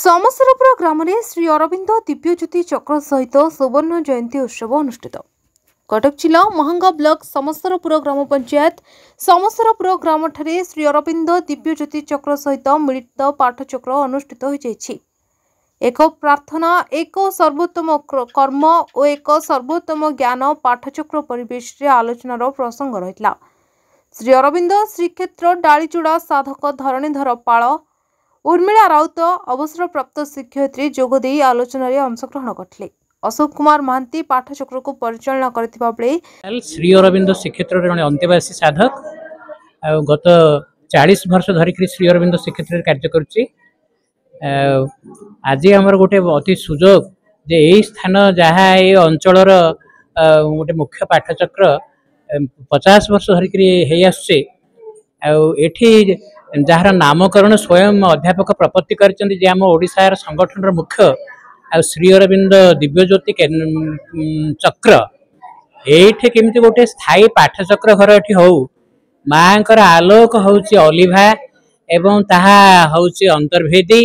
समस्तपुर ग्राम में श्री अरविंद दिव्यज्योति चक्र सहित सुवर्ण जयंती उत्सव अनुष्ठित। कटक जिला महंगा ब्लॉक समस्तपुर ग्राम पंचायत समस्तपुर ग्राम ठारे श्री अरविंद दिव्यज्योति चक्र सहित मिलित पाठचक्र अनुष्ठित हो जाइछि। एक प्रार्थना, एक सर्वोत्तम कर्म और एक सर्वोत्तम ज्ञान पाठचक्र परिवेश रे आलोचनार प्रसंग रहितला। श्री अरविंद श्रीक्षेत्र डालीचूड़ा साधक धरणीधर पाल उर्मिला राउत अवसरप्राप्त शिक्षयित्री जोगदे आलोचन में अंशग्रहण करते। अशोक कुमार महांती पाठचक्र को परिचालना करथिबा बेले श्री अरविंद श्रीक्षेत्र जड़े अंतेवासी साधक गत 40 वर्ष धरिक श्री अरविंद श्रीक्षेत्र कार्य करुच्ची। आज आमर गोटे अति सुजोग जे यही स्थान जहाँ ये अंचलर गोटे मुख्य पाठचक्र 50 वर्ष धरिक आसुचे। जार नामकरण स्वयं अध्यापक प्रपत्ति करछन्ति आम ओडिशार संगठन मुख्य श्री अरविंद दिव्यज्योति चक्र एठी केमती गोटे स्थायी पाठचक्र घर एठी हो मांकर आलोक होउची अलिभा एवं ताहा होउची अंतर्भेदी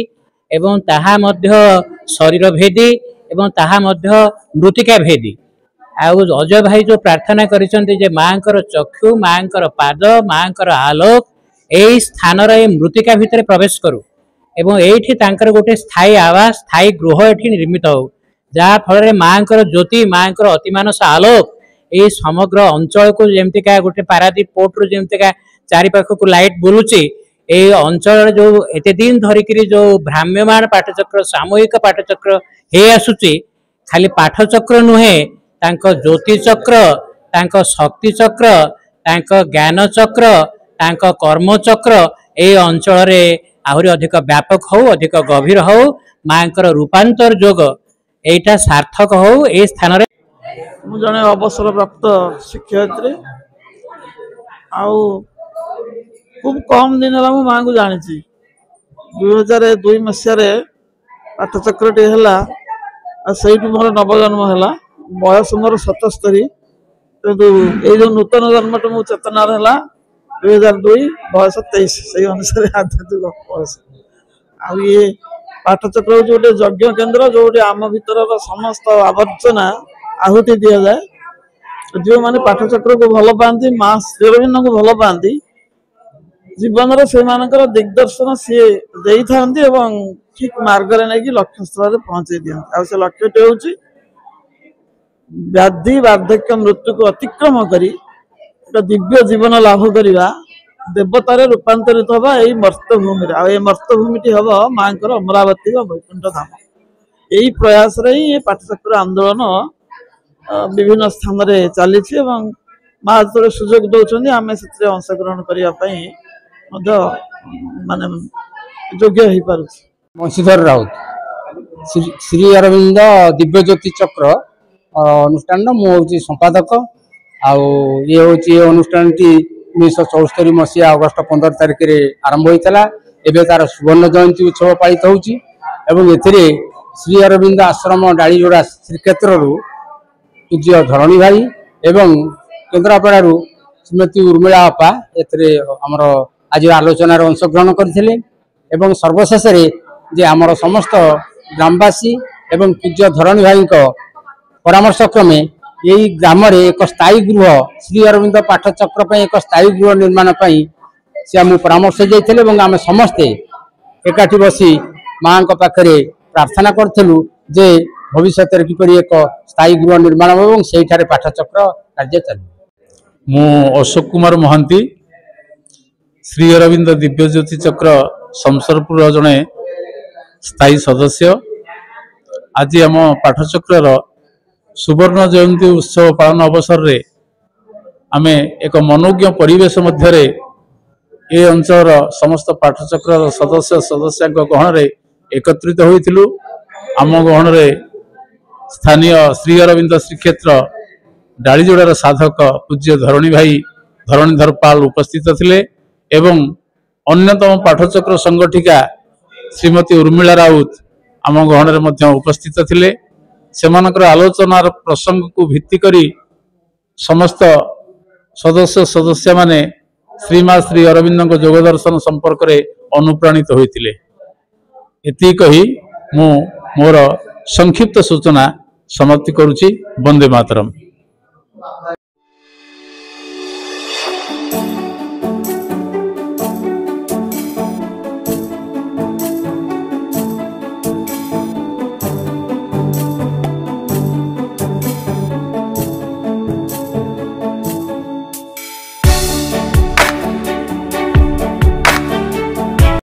एवं ताहा मध्य शरीर भेदी एवं ताहा मध्य मृतिका भेदी। अजय भाई जो प्रार्थना करिसन्ति जे मांकर चक्षु मांकर पाद मांकर आलोक यही स्थान मृतिका भितर प्रवेश करू एवं एठी तांकर गोटे स्थायी आवास स्थायी गृह एठी निर्मित हो जहाँ फल मांकर ज्योति मांकर अतिमानस आलोक ये समग्र अंचल को जमतीका गोटे पारादीप पोर्ट रु जमतीका चारिपाख को लाइट बुलुची ये अंचल जो एते दिन धरिक जो भ्राम्यमान पाठचक्र सामूहिक पाठचक्र हे आसुची खाली पाठचक्र नुहे तांको ज्योति चक्र तांको शक्ति चक्र तांको ज्ञान चक्र तांको कर्म चक्र ए अंचल रे आहुरी अधिक व्यापक हो अधिक गभीर हो मांकर रूपांतर जोग एटा सार्थक हो ए स्थान रे। मु जने अवसर प्राप्त शिक्षयित्री आउ खूब कम दिन है मु मां को जानी 2002 मसीह पाठचक्र टे हला से मोर नवजन्म है बयस मोर 77 किंतु ये जो नूतन जन्म मु चेतना है 2002 बयस 23 से अनुसार आध्यात्मिक बयस ये पाठचक्र हूँ गोटे यज्ञ केन्द्र जो आम भीतर समस्त आवर्जना आहुति दि जाए। जो मैंने पाठचक्र को भल पाती माँ श्री अरविंद को भल पाती जीवन से दिग्दर्शन सी दे था ठीक मार्ग नहीं लक्ष्य स्थल पहुंचे दिखाते से लक्ष्यटी हूँ व्याधि वार्धक्य मृत्यु को अतिक्रम करी दिव्य जीवन लाभ करवा देवतार रूपांतरित हवा यही मर्तभूमि आ मर्तभूमि हम माँ अमरावती वैकुंठ धाम यही प्रयास रे ही पाठचक्र आंदोलन विभिन्न स्थान रे चली माँ जो सुजोग दौरान आम से अंशग्रहण करने माने योग्य हो पार। बंशीधर राउत श्री अरविंद दिव्यज्योति चक्र अनुष्ठान मुझे संपादक ये हूँ अनुष्ठान 1974 मसीहा अगस्ट 15 तारिख में आरंभ होता है। तार सुवर्ण जयंती उत्सव पालित होउची एवं एथिरे श्री अरविंद आश्रम डालीजोड़ा श्रीक्षेत्र पूज्य धरणी भाई एवं केन्द्रापड़ा श्रीमती उर्मिला अपा एमर आज आलोचनार अंशग्रहण करथिले एवं सर्वशेष जे आमर समस्त ग्रामवासी एवं पूज्य धरणी भाई परामर्श क्रमे यही ग्राम एक स्थायी गृह श्री अरविंद पाठचक्र पर एक स्थायी गृह निर्माण से आम परामर्श जाइए आम समस्ते एकाठी बसी माँ पाखे प्रार्थना करूँ जे भविष्य किपरि एक स्थायी गृह निर्माण और से पाठचक्र कार्य चल। मु अशोक कुमार महांती श्री अरविंद दिव्यज्योति चक्र समस्तपुर जड़े स्थायी सदस्य आज आम पाठचक्र सुवर्ण जयंती उत्सव पालन अवसर रे आमे एक मनोज्ञ परिवेश मध्य ये अंचल समस्त पाठचक्र सदस्य सदस्य गहन रे एकत्रित होइथिलु। आम गहन रे स्थानीय श्री अरविंद श्रीक्षेत्र डालीजोड़ार साधक पूज्य धरणी भाई धरणीधर पाल उपस्थित थिले एवं अन्यतम पाठचक्र संगठिका श्रीमती उर्मिला राउत आम गहन रे मध्य उपस्थित थिले। सेमानकर आलोचनार प्रसंग को भित्ति करी समस्त सदस्य सदस्य माने श्रीमा श्री अरविंद जोगदर्शन संपर्क में अनुप्राणित होइतिले। एति कही ମୁଁ ମୋର ସଂକ୍ଷିପ୍ତ ସୂଚନା ସମାପ୍ତି କରୁଛି। ବନ୍ଦେ ମାତରମ୍।